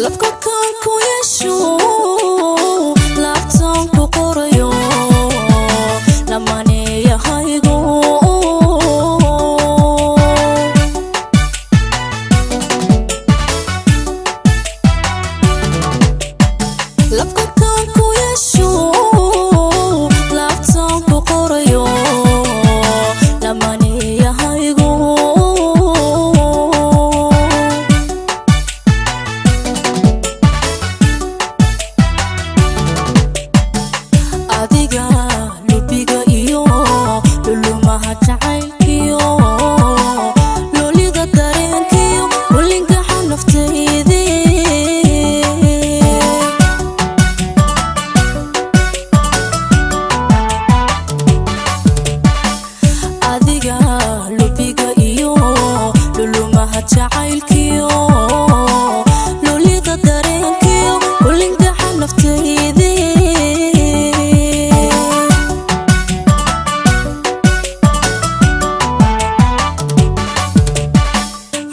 labka kan ku yeesho laabtan ku qorayo Lammaanahayga labka kan ku yeesho laabtan ku qorayo Lammaanahayga adiga lubiga iyo lulumaha jacaylkiyo lolida dareenkiyo walingaxa naftayda adiga lubiga iyo lulumaha jacaylkiyo lolida dareenkiyo walingaxa naftayda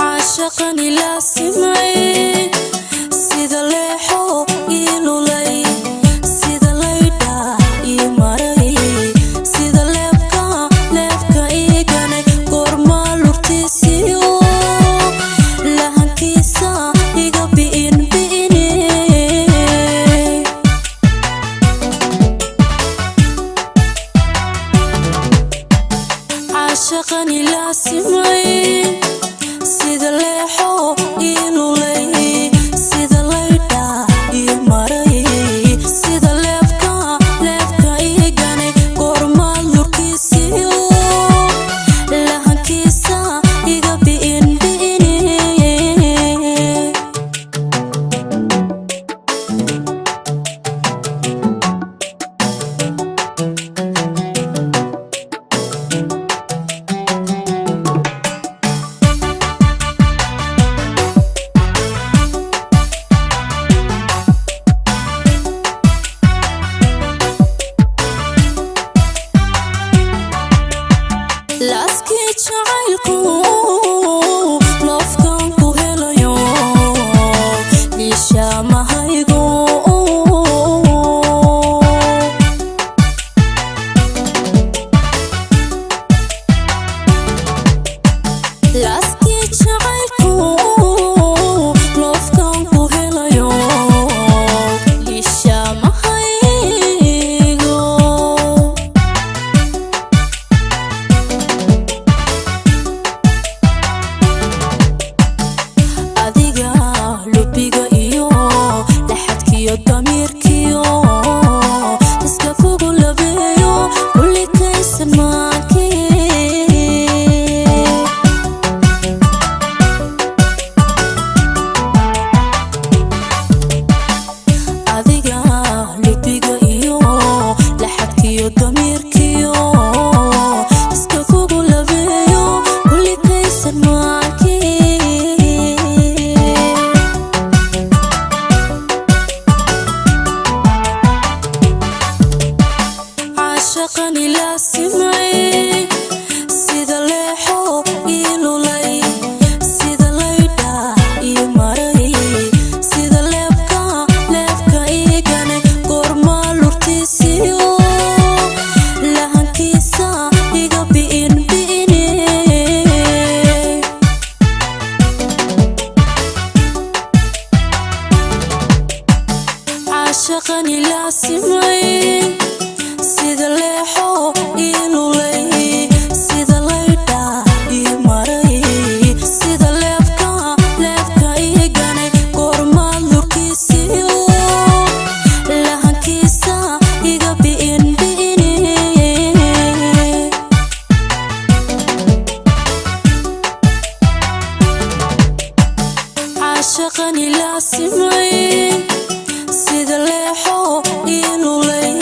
عاشقني لا سمعي سيدا ليحو إلولي سيدا ليدا إماري سيدا لبكا إيغاني قرما لورتيسيو لهنكيسا إيغا بإني عاشقني لا سمعي sida leexo ilulay sida layda imaray sida leebka igane gormaad lurkiisiyo lahankiisa iga bi'ini laski jacaylku lofkan ku helayo Lammaanahayga laski jacaylku lofkan ku helayo Lammaanahayga adiga lubiga iyo laxadkiyo damiirkiyo iska kugu labeeyo kulli kaysan maankii adiga lubiga iyo laxadkiyo damiirkiyo iska kugu labeeyo kulli kaysan maankii عاشقني لا سمعي سيدا ليحو إلولي سيدا ليدا إماري سيدا لبكا إيغاني قرما لورتيسيو لهنكيسا إيغا بإني عاشقني لا سمعي sida leexo ilulay sida layda imaray sida leebka igane gormaad lurkiisiyo lahankiisa iga bi'ini عاشقني لا سمعي sida leexo ilulay